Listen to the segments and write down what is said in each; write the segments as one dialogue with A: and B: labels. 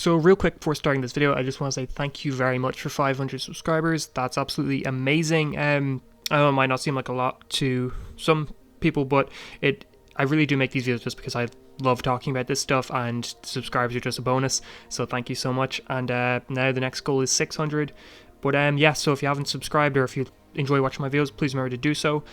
A: So real quick before starting this video, I just want to say thank you very much for 500 subscribers. That's absolutely amazing. I know it might not seem like a lot to some people, but I really do make these videos just because I love talking about this stuff, and subscribers are just a bonus. So thank you so much. And now the next goal is 600. But yeah, so if you haven't subscribed or if you enjoy watching my videos, please remember to do so.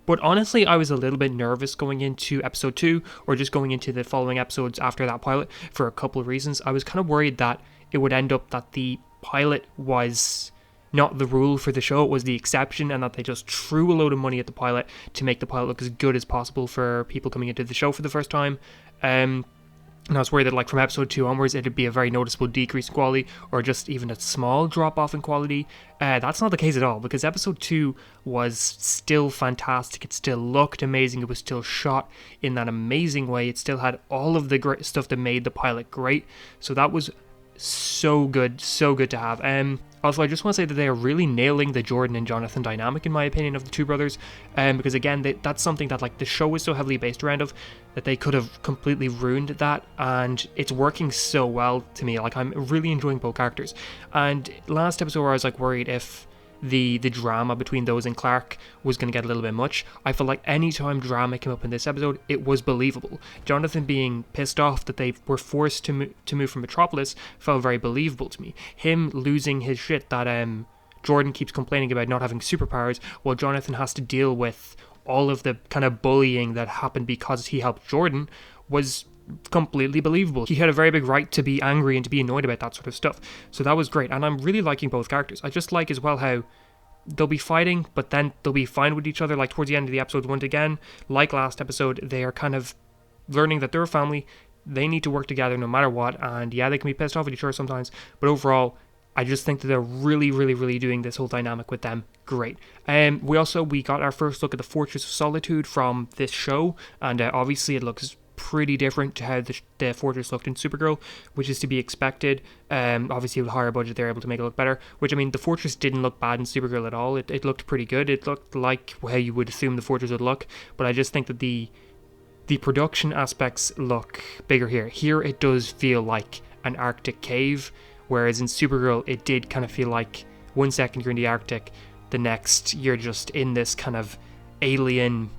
A: But honestly, I was a little bit nervous going into episode 2, or just going into the following episodes after that pilot, for a couple of reasons. I was kind of worried that it would end up that the pilot was not the rule for the show, it was the exception, and that they just threw a load of money at the pilot to make the pilot look as good as possible for people coming into the show for the first time. And I was worried that like from episode 2 onwards it'd be a very noticeable decrease in quality, or just even a small drop off in quality. That's not the case at all, because episode 2 was still fantastic. It still looked amazing. It was still shot in that amazing way. It still had all of the great stuff that made the pilot great. So that was so good to have. Also, I just want to say that they are really nailing the Jordan and Jonathan dynamic, in my opinion, of the two brothers, because again, that's something that like the show is so heavily based around of, that they could have completely ruined that, and it's working so well to me. Like, I'm really enjoying both characters. And last episode where I was like worried if the drama between those and Clark was going to get a little bit much, I felt like any time drama came up in this episode, it was believable. Jonathan being pissed off that they were forced to move from Metropolis felt very believable to me. Him losing his shit that Jordan keeps complaining about not having superpowers, while Jonathan has to deal with all of the kind of bullying that happened because he helped Jordan, was completely believable. He had a very big right to be angry and to be annoyed about that sort of stuff. So that was great, and I'm really liking both characters. I just like as well how they'll be fighting, but then they'll be fine with each other. Like towards the end of the episode, once again, like last episode, they are kind of learning that they're a family. They need to work together no matter what, and yeah, they can be pissed off at each other sometimes, but overall, I just think that they're really doing this whole dynamic with them great. We got our first look at the Fortress of Solitude from this show, and obviously it looks pretty different to how the fortress looked in Supergirl, which is to be expected. Obviously with a higher budget they're able to make it look better, which, I mean, the fortress didn't look bad in Supergirl at all. It looked pretty good. It looked like how you would assume the fortress would look, but I just think that the production aspects look bigger here. Here it does feel like an Arctic cave, whereas in Supergirl it did kind of feel like 1 second you're in the Arctic, the next you're just in this kind of alien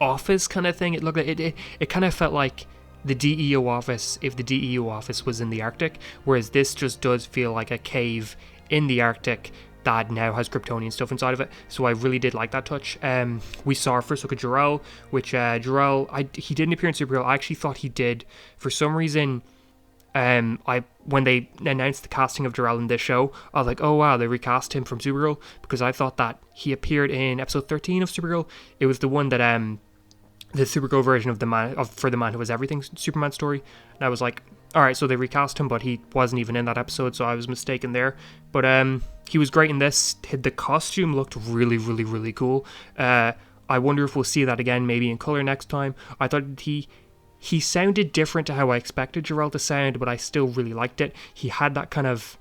A: office kind of thing. It looked like it kind of felt like the DEO office if the DEO office was in the Arctic, whereas this just does feel like a cave in the Arctic that now has Kryptonian stuff inside of it. So I really did like that touch. We saw our first look at Jor-El, which he didn't appear in Supergirl. I actually thought he did for some reason. When they announced the casting of Jor-El in this show, I was like, oh wow, they recast him from Supergirl, because I thought that he appeared in episode 13 of Supergirl. It was the one that the Supergirl version of For the Man Who Was Everything Superman story, and I was like, alright, so they recast him, but he wasn't even in that episode, so I was mistaken there. But he was great in this. The costume looked really cool. I wonder if we'll see that again, maybe in color next time. I thought he sounded different to how I expected Jor-El to sound, but I still really liked it. He had that kind of,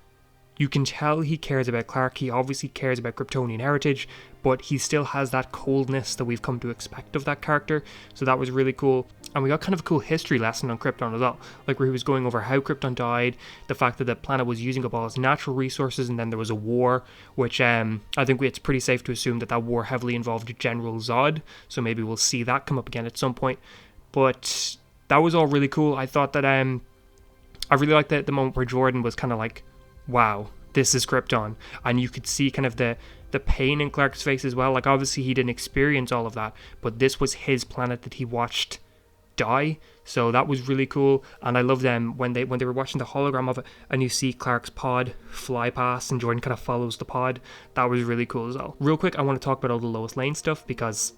A: you can tell he cares about Clark. He obviously cares about Kryptonian heritage, but he still has that coldness that we've come to expect of that character. So that was really cool. And we got kind of a cool history lesson on Krypton as well, like where he was going over how Krypton died, the fact that the planet was using up all its natural resources, and then there was a war, which I think it's pretty safe to assume that war heavily involved General Zod. So maybe we'll see that come up again at some point. But that was all really cool. I thought that I really liked the moment where Jordan was kind of like, wow, this is Krypton, and you could see kind of the pain in Clark's face as well. Like, obviously he didn't experience all of that, but this was his planet that he watched die, so that was really cool. And I love them when they were watching the hologram of it, and you see Clark's pod fly past and Jordan kind of follows the pod. That was really cool as well. Real quick, I want to talk about all the Lois Lane stuff, because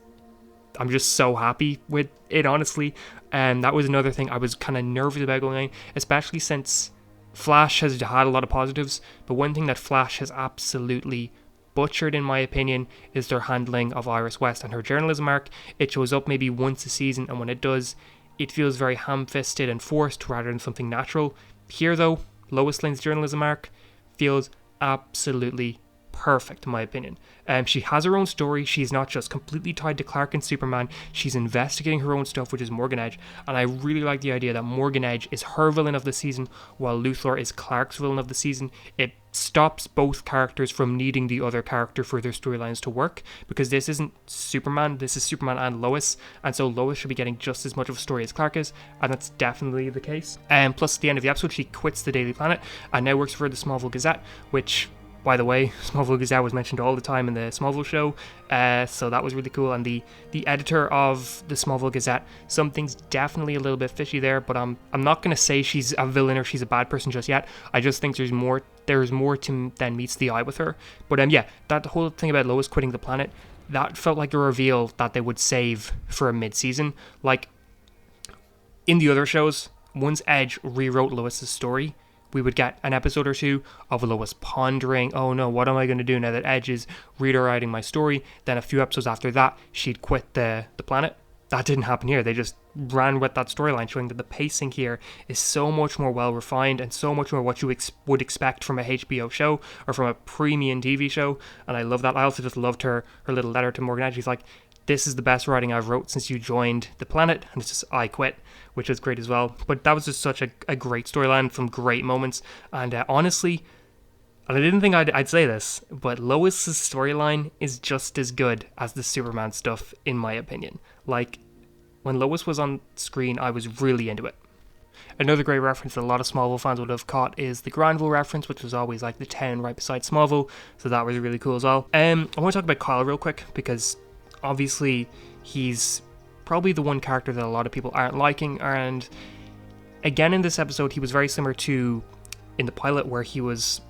A: I'm just so happy with it, honestly. And that was another thing I was kind of nervous about going on, especially since Flash has had a lot of positives, but one thing that Flash has absolutely butchered, in my opinion, is their handling of Iris West and her journalism arc. It shows up maybe once a season, and when it does, it feels very ham-fisted and forced rather than something natural. Here though, Lois Lane's journalism arc feels absolutely perfect in my opinion. She has her own story. She's not just completely tied to Clark and Superman. She's investigating her own stuff, which is Morgan Edge. And I really like the idea that Morgan Edge is her villain of the season, while Luthor is Clark's villain of the season. It stops both characters from needing the other character for their storylines to work, because this isn't Superman, this is Superman and Lois, and so Lois should be getting just as much of a story as Clark is, and that's definitely the case. Plus, at the end of the episode, she quits the Daily Planet and now works for the Smallville Gazette, which, by the way, Smallville Gazette was mentioned all the time in the Smallville show, so that was really cool. And the editor of the Smallville Gazette, something's definitely a little bit fishy there, but I'm not going to say she's a villain or she's a bad person just yet. I just think there's more to than meets the eye with her. But yeah, that whole thing about Lois quitting the planet, that felt like a reveal that they would save for a mid-season. Like, in the other shows, once Edge rewrote Lois's story, we would get an episode or two of Lois pondering, oh no, what am I going to do now that Edge is rewriting my story? Then a few episodes after that, she'd quit the planet. That didn't happen here. They just ran with that storyline, showing that the pacing here is so much more well refined and so much more what you would expect from a HBO show or from a premium TV show. And I love that. I also just loved her little letter to Morgan Edge. She's like, this is the best writing I've wrote since you joined the planet, and it's just, I quit, which is great as well. But that was just such a great storyline, some great moments, and honestly, and I didn't think I'd say this, but Lois's storyline is just as good as the Superman stuff, in my opinion. Like, when Lois was on screen, I was really into it. Another great reference that a lot of Smallville fans would have caught is the Granville reference, which was always like the town right beside Smallville, so that was really cool as well. I want to talk about Kal-El real quick, because obviously he's probably the one character that a lot of people aren't liking, and again in this episode he was very similar to in the pilot, where he was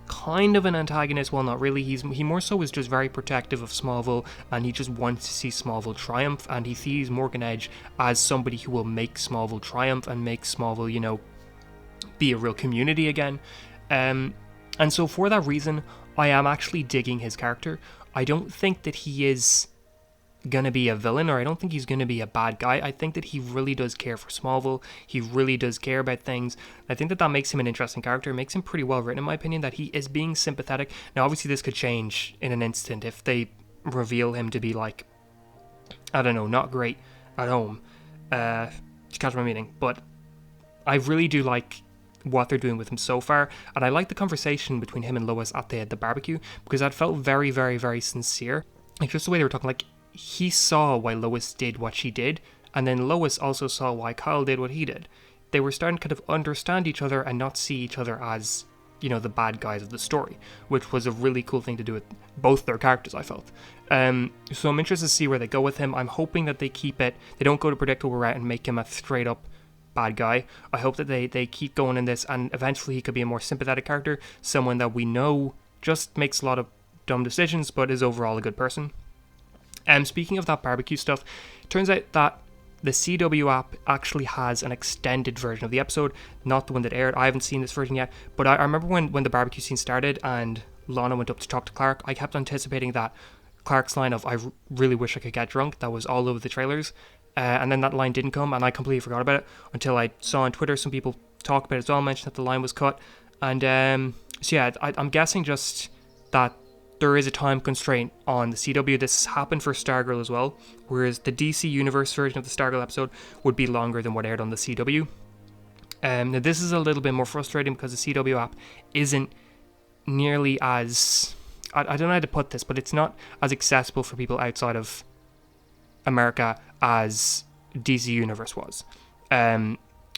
A: kind of an antagonist. Well, not really. He more so is just very protective of Smallville, and he just wants to see Smallville triumph, and he sees Morgan Edge as somebody who will make Smallville triumph and make Smallville, you know, be a real community again. And so for that reason, I am actually digging his character. I don't think that he is gonna be a villain, or I don't think he's gonna be a bad guy. I think that he really does care for Smallville. He really does care about things. I think that makes him an interesting character. It makes him pretty well written, in my opinion, that he is being sympathetic. Now obviously this could change in an instant if they reveal him to be like, I don't know, not great at home. You catch my meaning. But I really do like what they're doing with him so far, and I like the conversation between him and Lois at the barbecue, because that felt very, very, very sincere. Like, just the way they were talking, like, he saw why Lois did what she did, and then Lois also saw why Kal did what he did. They were starting to kind of understand each other and not see each other as, you know, the bad guys of the story, which was a really cool thing to do with both their characters, I felt. So I'm interested to see where they go with him. I'm hoping that they keep it, they don't go to predictable route and make him a straight up bad guy. I hope that they keep going in this, and eventually he could be a more sympathetic character, someone that we know just makes a lot of dumb decisions but is overall a good person. Speaking of that barbecue stuff, turns out that the CW app actually has an extended version of the episode, not the one that aired. I haven't seen this version yet, but I remember when the barbecue scene started and Lana went up to talk to Clark, I kept anticipating that Clark's line of, I really wish I could get drunk, that was all over the trailers, and then that line didn't come, and I completely forgot about it until I saw on Twitter some people talk about it as well, mention that the line was cut, and so yeah, I'm guessing just that there is a time constraint on the CW. This happened for Stargirl as well, whereas the DC Universe version of the Stargirl episode would be longer than what aired on the CW. Now this is a little bit more frustrating because the CW app isn't nearly as, I don't know how to put this, but it's not as accessible for people outside of America as DC Universe was.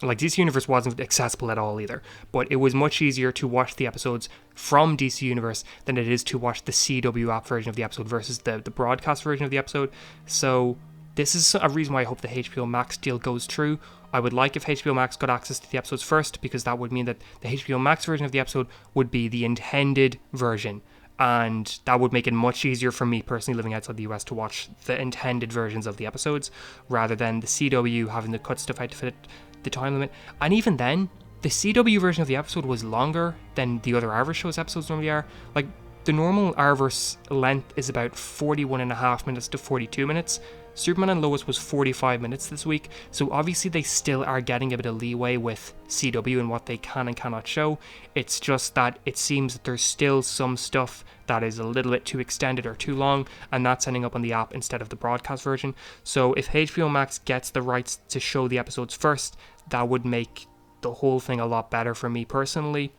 A: Like, DC Universe wasn't accessible at all either, but it was much easier to watch the episodes from DC Universe than it is to watch the CW app version of the episode versus the broadcast version of the episode. So this is a reason why I hope the HBO Max deal goes through. I would like if HBO Max got access to the episodes first, because that would mean that the HBO Max version of the episode would be the intended version, and that would make it much easier for me personally living outside the US to watch the intended versions of the episodes, rather than the CW having to cut stuff out to fit the time limit. And even then, the CW version of the episode was longer than the other Arrowverse shows episodes normally are. Like, the normal Arrowverse length is about 41.5 minutes to 42 minutes. Superman and Lois was 45 minutes this week, so obviously they still are getting a bit of leeway with CW and what they can and cannot show. It's just that it seems that there's still some stuff that is a little bit too extended or too long, and that's ending up on the app instead of the broadcast version. So if HBO Max gets the rights to show the episodes first, that would make the whole thing a lot better for me personally.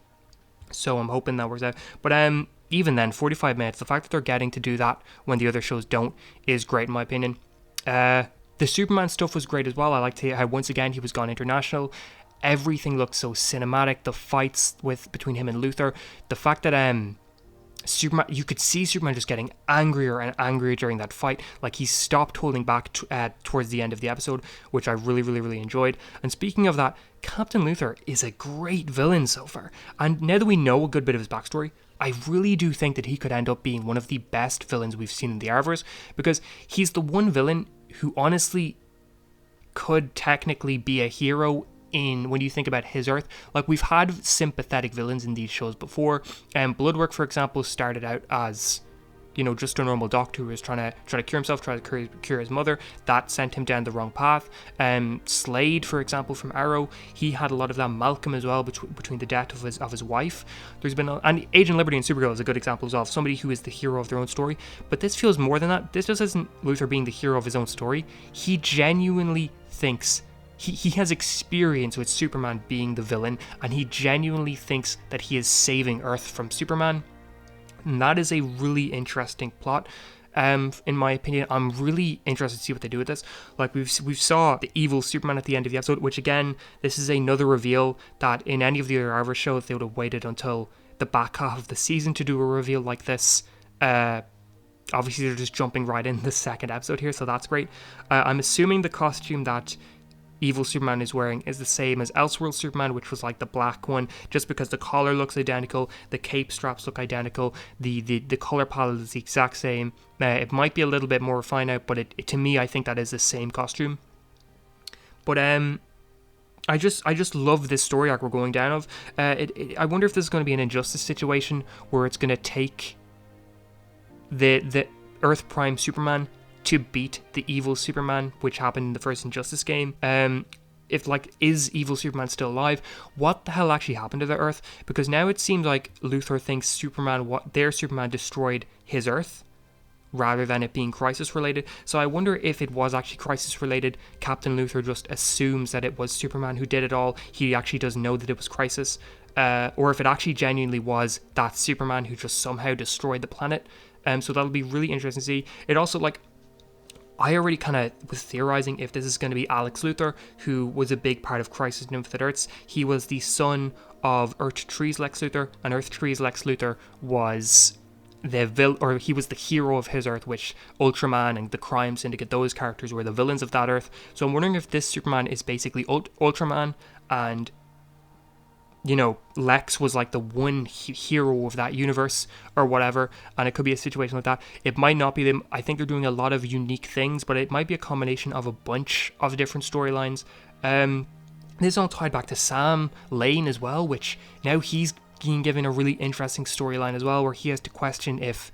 A: So I'm hoping that works out. But even then, 45 minutes, the fact that they're getting to do that when the other shows don't is great in my opinion. The Superman stuff was great as well. I liked how once again he was gone international. Everything looked so cinematic. The fights between him and Luthor. The fact that Superman, you could see Superman just getting angrier and angrier during that fight. Like he stopped holding back towards the end of the episode, which I really, really, really enjoyed. And speaking of that, Captain Luthor is a great villain so far. And now that we know a good bit of his backstory, I really do think that he could end up being one of the best villains we've seen in the Arrowverse, because he's the one villain who honestly could technically be a hero when you think about his Earth. Like, we've had sympathetic villains in these shows before, and Bloodwork, for example, started out as, you know, just a normal doctor who was trying to cure himself, trying to cure his mother. That sent him down the wrong path. Slade, for example, from Arrow, he had a lot of that. Malcolm as well, between the death of his wife. There's been and Agent Liberty and Supergirl is a good example as well of somebody who is the hero of their own story. But this feels more than that. This just isn't Luthor being the hero of his own story. He genuinely thinks he has experience with Superman being the villain, and he genuinely thinks that he is saving Earth from Superman. And that is a really interesting plot. In my opinion, I'm really interested to see what they do with this. Like, we saw the evil Superman at the end of the episode, which again, this is another reveal that in any of the other Arrowverse shows, they would have waited until the back half of the season to do a reveal like this. Obviously, they're just jumping right in the second episode here, so that's great. I'm assuming the costume that evil Superman is wearing is the same as Elseworld Superman, which was like the black one, just because the collar looks identical, the cape straps look identical, the color palette is the exact same. It might be a little bit more refined out, but to me, I think that is the same costume. But I just love this story arc we're going down of. I wonder if this is going to be an Injustice situation where it's going to take the Earth Prime Superman to beat the evil Superman, which happened in the first Injustice game. Is evil Superman still alive? What the hell actually happened to the Earth? Because now it seems like Luthor thinks their Superman destroyed his Earth, rather than it being Crisis related. So I wonder if it was actually Crisis related. Captain Luthor just assumes that it was Superman who did it all. He actually doesn't know that it was Crisis. Or if it actually genuinely was that Superman who just somehow destroyed the planet. So that'll be really interesting to see. It also, I already kind of was theorizing if this is going to be Alex Luthor, who was a big part of Crisis on Infinite Earths. He was the son of Earth-Tree's Lex Luthor, and Earth-Tree's Lex Luthor was he was the hero of his Earth, which Ultraman and the Crime Syndicate, those characters were the villains of that Earth. So I'm wondering if this Superman is basically Ultraman, and you know, Lex was like the one hero of that universe or whatever, and it could be a situation like that. It might not be them. I think they're doing a lot of unique things, but it might be a combination of a bunch of different storylines. This is all tied back to Sam Lane as well, which now he's being given a really interesting storyline as well, where he has to question if,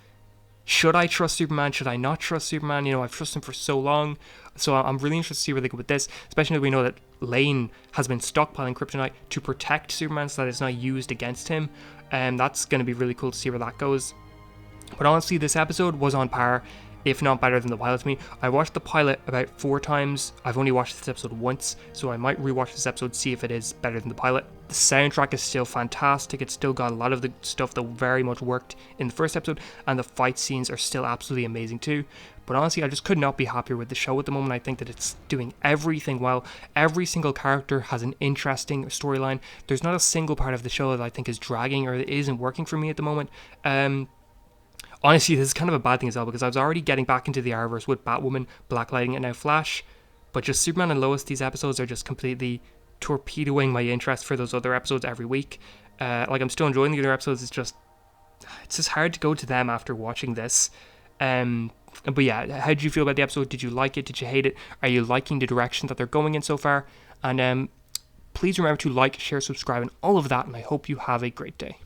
A: should I trust Superman? Should I not trust Superman? You know, I've trusted him for so long. So I'm really interested to see where they go with this, especially as we know that Lane has been stockpiling kryptonite to protect Superman so that it's not used against him. And that's going to be really cool to see where that goes. But honestly, this episode was on par, if not better than the pilot to me. I watched the pilot about 4 times. I've only watched this episode once, so I might rewatch this episode, see if it is better than the pilot. The soundtrack is still fantastic. It's still got a lot of the stuff that very much worked in the first episode, and the fight scenes are still absolutely amazing too. But honestly, I just could not be happier with the show at the moment. I think that it's doing everything well. Every single character has an interesting storyline. There's not a single part of the show that I think is dragging or isn't working for me at the moment. Honestly, this is kind of a bad thing as well, because I was already getting back into the Arrowverse with Batwoman, Black Lightning, and now Flash. But just Superman and Lois, these episodes are just completely torpedoing my interest for those other episodes every week. I'm still enjoying the other episodes. It's just hard to go to them after watching this. But yeah, how did you feel about the episode? Did you like it? Did you hate it? Are you liking the direction that they're going in so far? And please remember to like, share, subscribe, and all of that. And I hope you have a great day.